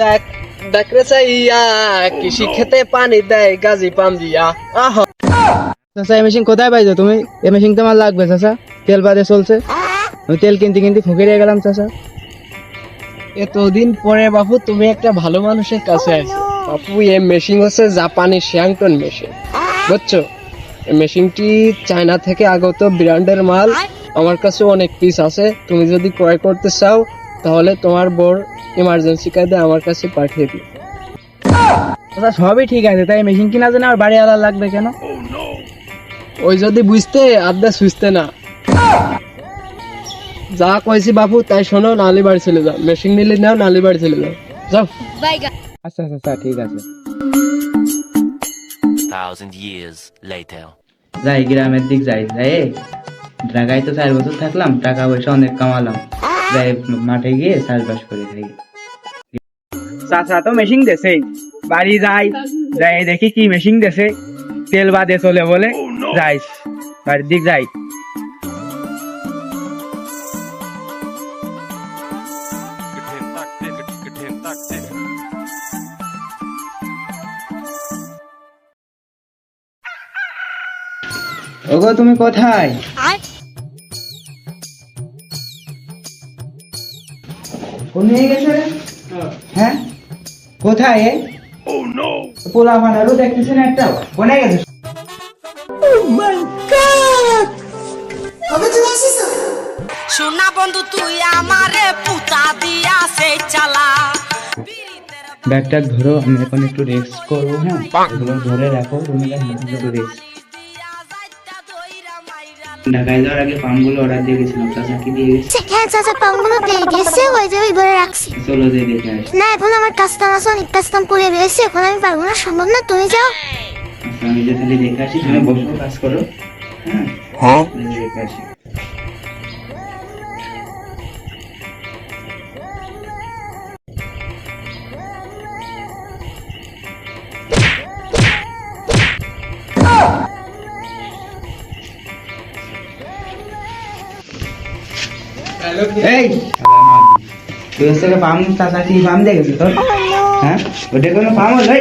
দেখ দেখ রে চাইয়া কৃষি খেতে পানি দেয় গাজী পাম দিয়া। চাচা এই মেশিন কোথায় পাইছো তুমি? এই মেশিন তো আমার লাগবে চাচা, তেল বাদে চলছে। আমি তেল কিনতে কিনতে ফকিরে গেলাম চাচা। এতদিন পরে বাপু তুমি একটা ভালো মানুষের কাছে আছো বাপু। এই মেশিন হচ্ছে জাপানি শিয়াংটন মেশিন, বুঝছো? এই মেশিনটি চায়না থেকে আগত ব্র্যান্ডের মাল। আমার কাছে অনেক পিস আছে, তুমি যদি ক্রয় করতে চাও তাহলে তোমার বোর ইমার্জেন্সি কাজে আমার কাছে পাঠিয়ে দিও। চাচা সবই ঠিক আছে, তাই মেশিন কিনা জন্য আমার বাড়ি আলাদা লাগবে কেন? ওই যদি বুঝতে আড্ডা সুঝতে না। যা কইছি বাপু তাই শোনো, নালি বাড়ি চলে যাও। মেশিন নিলে নাও, নালি বাড়ি চলে যাও, যাও। আচ্ছা চাচা ঠিক আছে। 1,000 years later. যাই গ্রামের দিক যাই, যাই ঢাকায় তো 4 বছর থাকলাম, টাকা পয়সা অনেক কামালাম। যাই মাঠে গিয়ে চাষবাস করে থাকি। চাচা তো মেশিন দেছে, বাড়ি যাই, যাই দেখি কি মেশিন দেছে, তেল বাদে চলে বলে যাই বাড়ির দিক যাই। ওগো তুমি কোথায়? কোন নিয়ে গেছে রে? হ্যাঁ কোথায়? পোলা বানারও দেখতেছেন একটা, কোনে গেছে? সোনা বন্ধু তুই আমারে পুতা দিয়া সে চালা। ব্যাগটা ধরো, আমি এখন একটু রেস্ট করবো। হ্যাঁ এগুলো ধরে রাখো, তুমি একটু রেস্ট। ঢাকায় যাওয়ার আগে পামগুলো অর্ডার দিয়ে গেছিলাম, চাচা কি দিয়ে গেছে? হ্যাঁ চাচা পামগুলো পেয়ে গেছে, ওই যে ওইবারে রাখছি। চলো যে দেখে আসি। না এখন আমার কাজটা আছে, অনেক কাজটাম পড়ে রয়েছে, এখন আমি পারবো না, সম্ভব না, তুমি যাও। আচ্ছা আমি যে খালি দেখে আসি, তুমি বসো কাজ করো। হ্যাঁ দেখে আসি। এই তুই হচ্ছে পাম, চাচা কি পাম দেখেছিস তোর? হ্যাঁ ওটা কোনো পাম হলো?